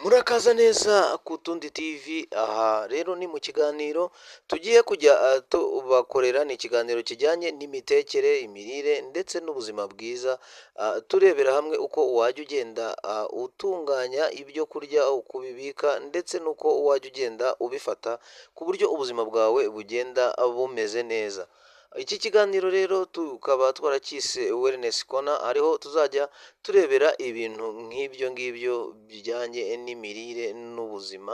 Murakaza neza ku Tundi TV, aha rero ni mu kiganiro tugiye kujya tubakorera, ni ikiganiro kijyanye n'imitekere, imirire ndetse n'ubuzima bwiza, turebera hamwe uko wajya ugenda utunganya ibyo kurya, uko ubibika ndetse n'uko wajya ugenda ubifata ku buryo ubuzima bwawe bugenda bumeze neza. Iki kiganiro rero tukaba twaracyise Wellness Corner, ariho tuzajya turebera ibintu nk'ibyo ngibyo bijyanye n'imirire n'ubuzima,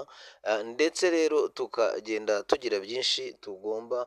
ndetse rero tukagenda tugira byinshi tugomba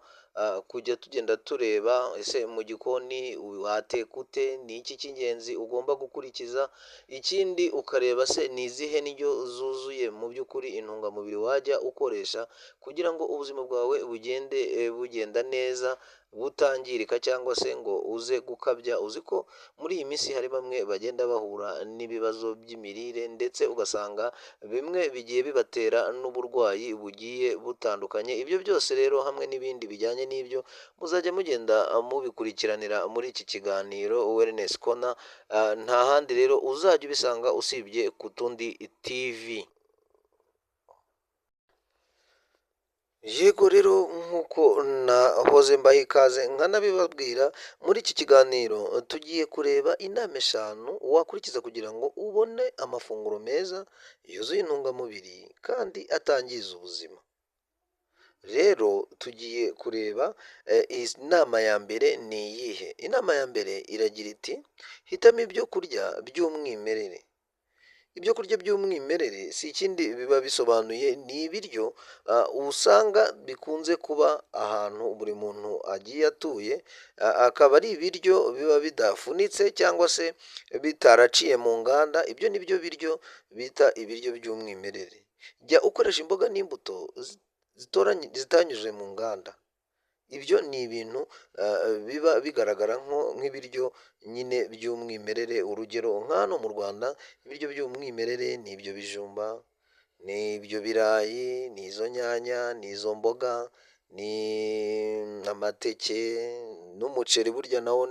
kujya tugenda tureba. Ese mu gikoni wateka ute? Ni iki cy'ingenzi ugomba gukurikiza? Ikindi ukareba se ni izihe ndyo zuzuye mu by'ukuri intungamubiri wajya ukoresha kugira ngo ubuzima bwawe bugende bugenda neza, butangirika cyangwa se ngo uze gukabya. Uzi ko muri iyi minsi hari bamwe bagenda bahura n'ibibazo by'imirire ndetse ugasanga bimwe bigiye bibatera n'uburwayi bugiye butandukanye. Ibyo byose rero hamwe n'ibindi bijyanye n'ibyo muzajya mugenda mubikurikiranira muri iki kiganiro Wellness Corner, nta handi rero uzajya ubisanga usibye ku Tundi TV. Yego rero nk'uko nahoze mbaha ikaze nkanabibabwira, muri iki kiganiro tugiye kureba inama eshanu wakurikiza kugira ngo ubone amafunguro meza yuzuye intungamubiri kandi atangiza ubuzima. Rero tugiye kureba inama ya mbere ni iyihe? Inama ya mbere iragira iti hitamo ibyo kurya by'umwimerere. Ibyo kurya by'umwimerere si ikindi biba bisobanuye, ni ibiryo usanga bikunze kuba ahantu buri muntu agiye atuye, akaba ari ibiryo biba bidafunitse cyangwa se bitaraciye mu nganda. Ibyo ni byo biryo bita ibiryo by'umwimerere. Jya ukoresha imboga n'imbuto zitanyuze mu nganda. Ibyo ni ibintu biba bigaragara nk'ibiryo nyine by'umwimerere. Urugero nka hano mu Rwanda, ibiryo by'umwimerere ni ibyo bijumba, ni ibyo birayi, ni izo nyanya, ni izo mboga, ni amateke n'umuceri. Burya nawo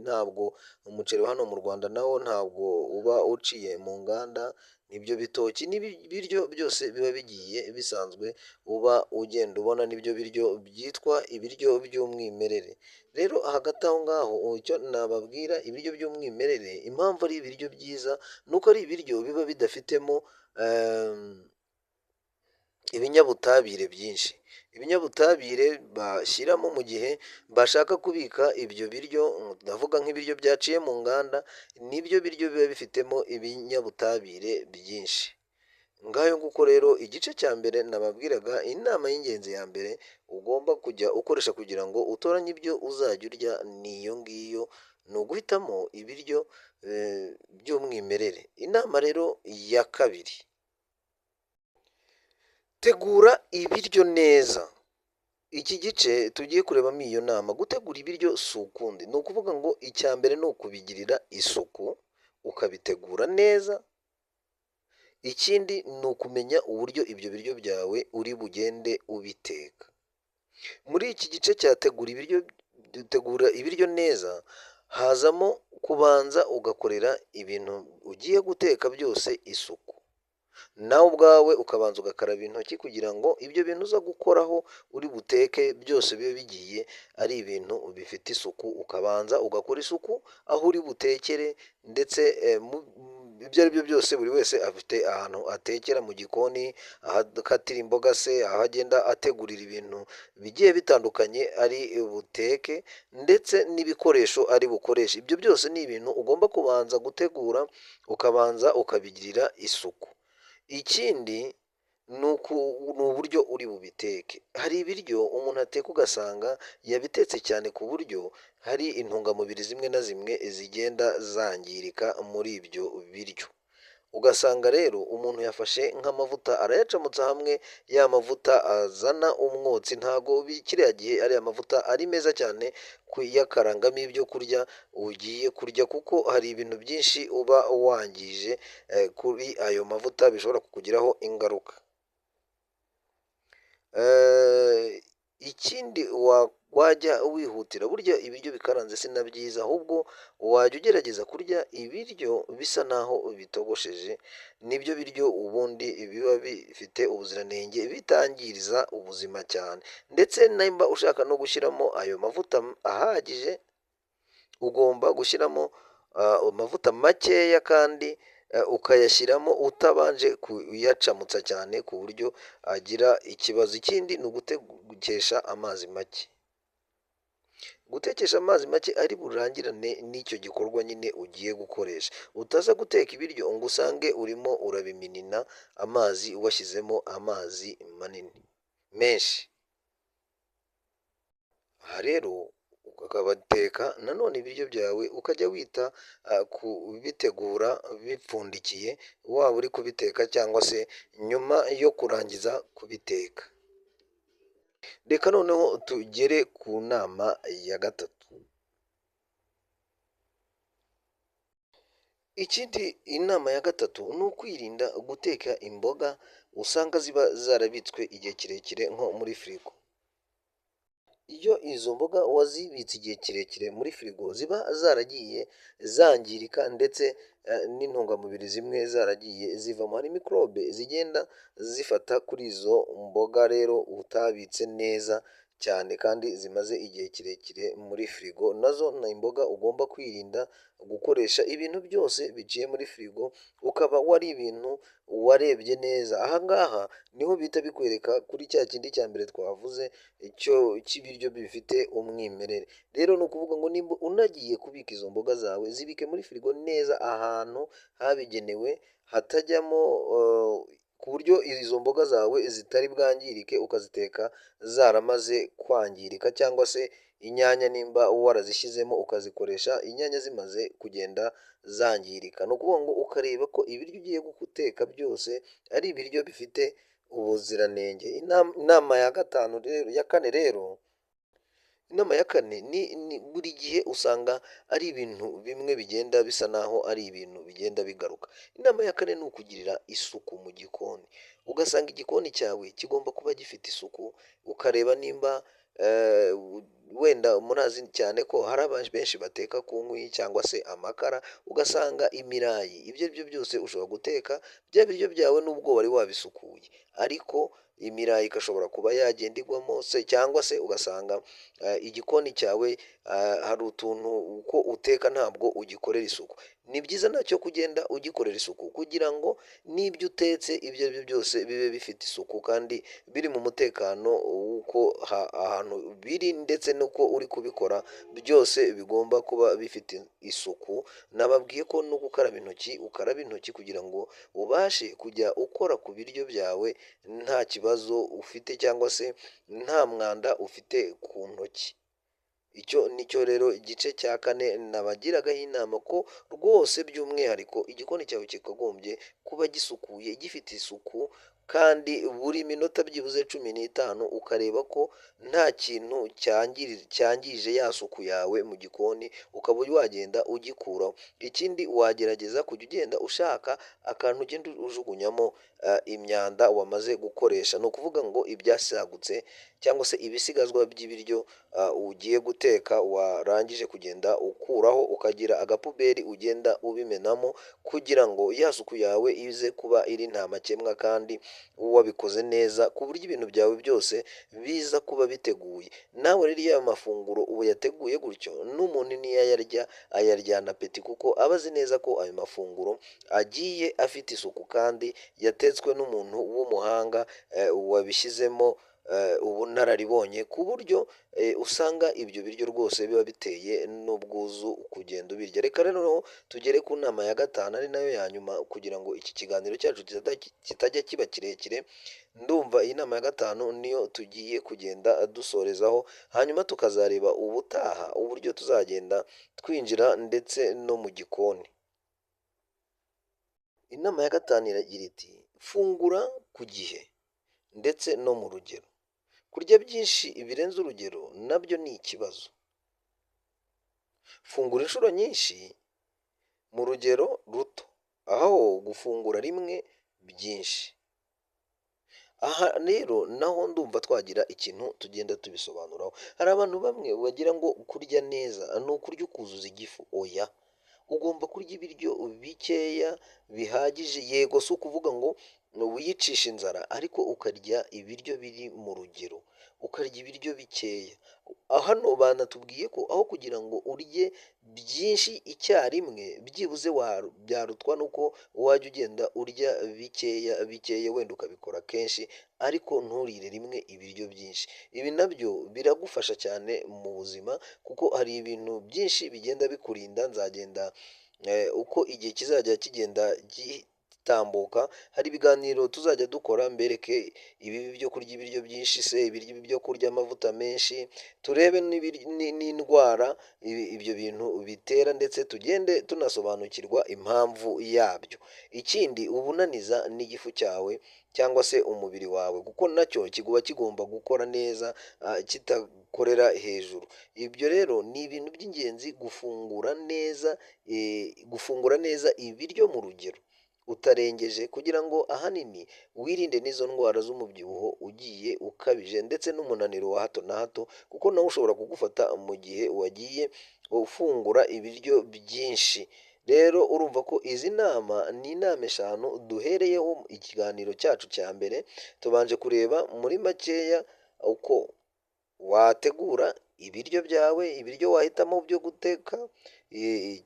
ntabwo umuceri wa hano mu Rwanda nawo ntabwo uba uciye mu nganda. Ibyo bitoki n'ibiryo byose biba bigiye bisanzwe uba ugenda ubona, n'ibyo biryo byitwa ibiryo by'umwimerere. Rero hagati aho ngaho icyo nababwira, ibiryo by'umwimerere impamvu ari ibiryo byiza ni uko ari ibiryo biba bidafitemo ibinyabutabire byinshi. Ibinyabutabire bashyiramo mu gihe bashaka kubika ibyo biryo, ndavuga nk'ibiryo byaciye mu nganda, nibyo biryo biba bifitemo ibinyabutabire byinshi. Ngayo nguko rero igice cya mbere nababwiraga, inama y'ingenzi ya mbere ugomba kujya ukoresha kugira ngo utoranye ibyo uzajya urya ni iyo ngiyo, ni uguhitamo ibiryo by'umwimerere. Inama rero ya kabiri, tegura ibiryo neza. Iki gice tugiye kurebamo iyo nama. Gutegura ibiryo si ukundi, ni ukuvuga ngo icya mbere ni ukubigirira isuku ukabitegura neza. Ikindi ni ukumenya uburyo ibyo biryo byawe uri bugende ubiteka. Muri iki gice tegura ibiryo neza, hazamo kubanza ugakorera ibintu ugiye guteka byose isuku. Nawe ubwawe ukabanza ugakaraba intoki kugira ngo ibyo bintu uza gukoraho uri buteke byose bibe bigiye ari ibintu bifite isuku. Ukabanza ugakora isuku aho uri butekere, ndetse ibyo ari byo byose buri wese afite ahantu atekera mu gikoni, aho akatira imboga se, aho agenda ategurira ibintu bigiye bitandukanye ari buteke, ndetse n'ibikoresho ari bukoreshe. Ibyo byose ni ibintu ugomba kubanza gutegura, ukabanza ukabigirira isuku. Ikindi ni uburyo uri bubiteke. Hari ibiryo umuntu ateka ugasanga yabitetse cyane ku buryo hari intungamubiri zimwe na zimwe zigenda zangirika muri ibyo biryo. Ugasanga rero umuntu yafashe nk'amavuta arayacamutsa hamwe, ya mavuta azana umwotsi. Ntago kiriya gihe ariya mavuta ari meza cyane kuyakarangamo ibyo kurya ugiye kurya, kuko hari ibintu byinshi uba wangije kuri ayo mavuta bishobora kukugiraho ingaruka. Ikindi wajya wihutira, burya ibiryo bikaranze si na byiza, ahubwo wajya ugerageza kurya ibiryo bisa naho bitogosheje, nibyo biryo ubundi biba bifite ubuziranenge bitangiriza ubuzima cyane, ndetse nimba ushaka no gushyiramo ayo mavuta ahagije, ugomba gushyiramo amavuta makeya kandi ukayashyiramo utabanje kuyacamutsa cyane ku buryo agira ikibazo. Ikindi ni ugutekesha amazi make. Gutekesha amazi make ari burangirane n'icyo gikorwa nyine ugiye gukoresha. Utaza guteka ibiryo ngo usange urimo urabiminina amazi washyizemo amazi manini menshi. Aha rero ukabateka nanone ibiryo byawe ukajya wita kubitegura bipfundikiye, waba uri kubiteka cyangwa se nyuma yo kurangiza kubiteka. Reka noneho tugere ku nama ya gatatu. Ikindi, inama ya gatatu ni ukwirinda guteka imboga usanga ziba zarabitswe igihe kirekire nko muri firigo. Iyo izo mboga wazibitse igihe kirekire muri firigo ziba zaragiye zangirika ndetse n'intungamubiri zimwe zaragiye zivamo, hari mikorobe zigenda zifata kuri izo mboga rero utabitse neza cyane kandi zimaze igihe kirekire muri firigo. Nazo ni imboga ugomba kwirinda gukoresha ibintu byose biciye muri firigo, ukaba wari ibintu warebye neza. Aha ngaha niho bihita bikwereka kuri cya kindi cya mbere twavuze cy'ibiryo bifite umwimerere. Rero ni ukuvuga ngo nimba unagiye kubika izo mboga zawe, zibike muri firigo neza ahantu habigenewe hatajyamo ku buryo izo mboga zawe zitari bwangirike ukaziteka zaramaze kwangirika, cyangwa se inyanya nimba warazishyizemo ukazikoresha inyanya zimaze kugenda zangirika. Ni ukuvuga ngo ukareba ko ibiryo ugiye guteka byose ari ibiryo bifite ubuziranenge. Inama ya gatanu rero, ya kane rero, inama ya kane ni buri gihe usanga ari ibintu bimwe bigenda bisa naho ari ibintu bigenda bigaruka. Inama ya kane ni ukugirira isuku mu gikoni, ugasanga igikoni cyawe kigomba kuba gifite isuku, ukareba nimba wenda murazi cyane ko hari abantu benshi bateka ku nkwi cyangwa se amakara, ugasanga imirayi, ibyo ari byo byose ushobora guteka bya biryo byawe nubwo wari wabisukuye, ariko imirayi igashobora kuba yagenda igwamo se, cyangwa se ugasanga igikoni cyawe hari utuntu uko uteka ntabwo ugikorera isuku. Ni byiza nacyo kugenda ugikorera isuku kugira ngo n'ibyo utetse ibyo ari byo byose bibe bifite isuku kandi biri mu mutekano w'uko ahantu biri, ndetse n'uko uri kubikora byose bigomba kuba bifite isuku. Nababwiye ko no gukaraba intoki, ukaraba intoki kugira ngo ubashe kujya ukora ku biryo byawe nta kibazo ufite cyangwa se nta mwanda ufite ku ntoki. Icyo nicyo rero igice cya kane nabagiragaho inama ko rwose by'umwihariko igikoni cyawe kikagombye kuba gisukuye gifite isuku, kandi buri minota byibuze 15 ukareba ko nta kintu cyangije ya suku yawe mu gikoni, ukaba wagenda ugikuraho. Ikindi, wagerageza kujya ugenda ushaka akantu ugenda ujugunyamo imyanda wamaze gukoresha, ni ukuvuga ngo ibyasagutse cyangwa se ibisigazwa by'ibiryo ugiye guteka warangije kugenda ukuraho, ukagira agapuberi ugenda ubimenamo kugira ngo ya suku yawe ize kuba iri nta makemwa kandi wabikoze neza ku buryo ibintu byawe byose biza kuba biteguye. Nawe rero iyo ayo mafunguro ubu yateguye gutyo, n'umuntu niyo ayaryana apeti, kuko aba azi neza ko ayo mafunguro agiye afite isuku kandi yatetswe n'umuntu w'umuhanga wabishyizemo ubunararibonye, ku buryo usanga ibyo biryo rwose biba biteye n'ubwuzu kugenda ubirya. Reka rero tugere ku nama ya gatanu ari nayo ya nyuma kugira ngo iki kiganiro cyacu kitajya kiba kirekire. Ndumva iyi nama ya gatanu niyo tugiye kugenda dusorezaho, hanyuma tukazareba ubutaha uburyo tuzagenda twinjira ndetse no mu gikoni. Inama ya gatanu iragira iti: fungura ku gihe ndetse no mu rugero. Kurya byinshi birenze urugero nabyo ni ikibazo. Fungura inshuro nyinshi mu rugero ruto, aho gufungura rimwe byinshi. Aha rero naho ndumva twagira ikintu tugenda tubisobanuraho. Hari abantu bamwe bagira ngo kurya neza ni ukurya ukuzuza igifu, oya. Ugomba kurya ibiryo bikeya bihagije, yego si ukuvuga ngo wiyicisha inzara ariko ukarya ibiryo biri mu rugero, ukarya ibiryo bikeya. Hano banatubwiye ko aho kugira ngo urye byinshi icyarimwe byibuze byarutwa nuko wajya ugenda urya bikeya bikeya, wenda ukabikora kenshi ariko nturire rimwe ibiryo byinshi. Ibi nabyo biragufasha cyane mu buzima kuko hari ibintu byinshi bigenda bikurinda. Nzagenda uko igihe kizajya kigenda gitambuka, hari ibiganiro tuzajya dukora mbereke ibibi byo kurya ibiryo byinshi se, byo kurya amavuta menshi, turebe n'indwara ibyo bintu bitera ndetse tugende tunasobanukirwa impamvu yabyo. Ikindi uba unaniza n'igifu cyawe cyangwa se umubiri wawe kuko nacyo kiguba kigomba gukora neza kidakorera hejuru. Ibyo rero ni ibintu by'ingenzi gufungura neza ibiryo mu rugero utarengeje kugira ngo ahanini wirinde n'izo ndwara z'umubyibuho ugiye ukabije ndetse n'umunaniro wa hato na hato kuko nawe ushobora kugufata mu gihe wagiye ufungura ibiryo byinshi. Rero urumva ko izi nama ni inama eshanu duhereyeho ikiganiro cyacu cya mbere, tubanje kureba muri makeya uko wategura ibiryo byawe, ibiryo wahitamo byo guteka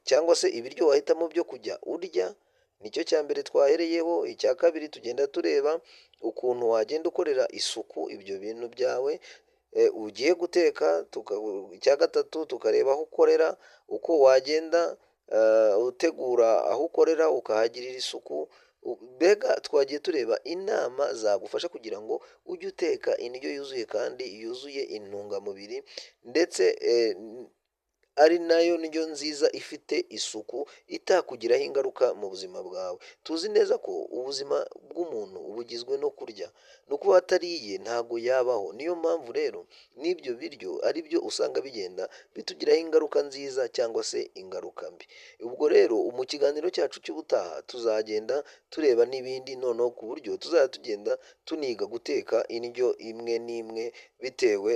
cyangwa se ibiryo wahitamo byo kujya urya, nicyo cya mbere twahereyeho. Icya kabiri tugenda tureba ukuntu wagenda ukorera isuku ibyo bintu byawe ugiye guteka, icya gatatu tukareba aho ukorera, uko wagenda utegura aho ukorera ukahagirira isuku. Mbega twagiye tureba inama zagufasha kugira ngo ujye uteka indyo yuzuye kandi yuzuye intungamubiri ndetse ari nayo ndyo nziza ifite isuku itakugiraho ingaruka mu buzima bwawe. Tuzi neza ko ubuzima bw'umuntu bugizwe no kurya, no kuba atariye ntabwo yabaho. Niyo mpamvu rero n'ibyo biryo ari byo usanga bigenda bitugiraho ingaruka nziza cyangwa se ingaruka mbi. Ubwo rero mu kiganiro cyacu cy'ubutaha tuzagenda tureba n'ibindi, noneho ku buryo tuzajya tugenda tuniga guteka indyo imwe n'imwe bitewe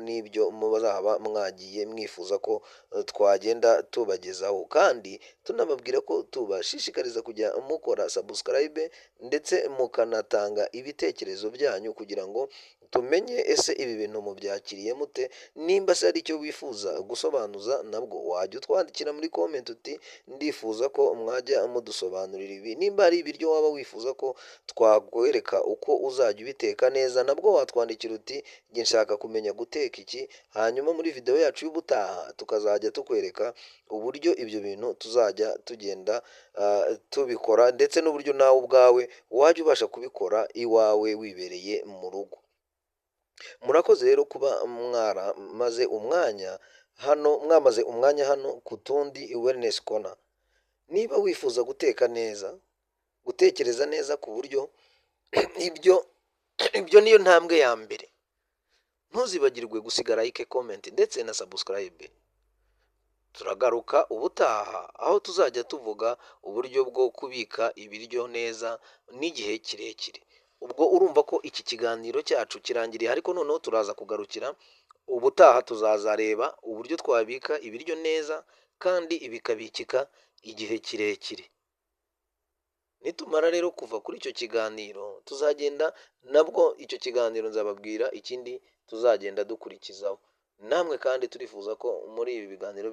n'ibyo muzaba mwagiye mwifuza ko twagenda tubagezaho, kandi tunababwira ko tubashishikariza kujya mukora subscribe ndetse mukanatanga ibitekerezo byanyu kugira ngo tumenye ese ibi bintu mubyakiriye mute. Nimba se hari icyo wifuza gusobanuza nabwo wajya utwandikira muri comment uti ndifuza ko mwajya mudusobanurira ibi. Nimba hari ibiryo waba wifuza ko twakwereka uko uzajya ubiteka neza nabwo watwandikira uti njye nshaka kumenya guteka iki, hanyuma muri video yacu y'ubutaha tukazajya tukwereka uburyo ibyo bintu tuzajya tugenda tubikora ndetse n'uburyo nawe ubwawe wajya ubasha kubikora iwawe wibereye mu rugo. Murakoze rero kuba mwamaze umwanya hano ku Tundi Wellness Corner. Niba wifuza guteka neza, gutekereza neza ku buryo ibyo niyo ntambwe ya mbere. Ntuzibagirwe gusiga like, comment ndetse na subscribe. Turagaruka ubutaha aho tuzajya tuvuga uburyo bwo kubika ibiryo neza n'igihe kirekire. Ubwo urumva ko iki kiganiro cyacu kirangiriye, ariko noneho turaza kugarukira ubutaha tuzazareba uburyo twabika ibiryo neza kandi bikabikika igihe kirekire. Nitumara rero kuva kuri icyo kiganiro tuzagenda nabwo icyo kiganiro nzababwira ikindi tuzagenda dukurikizaho. Namwe kandi turifuza ko muri ibi biganiro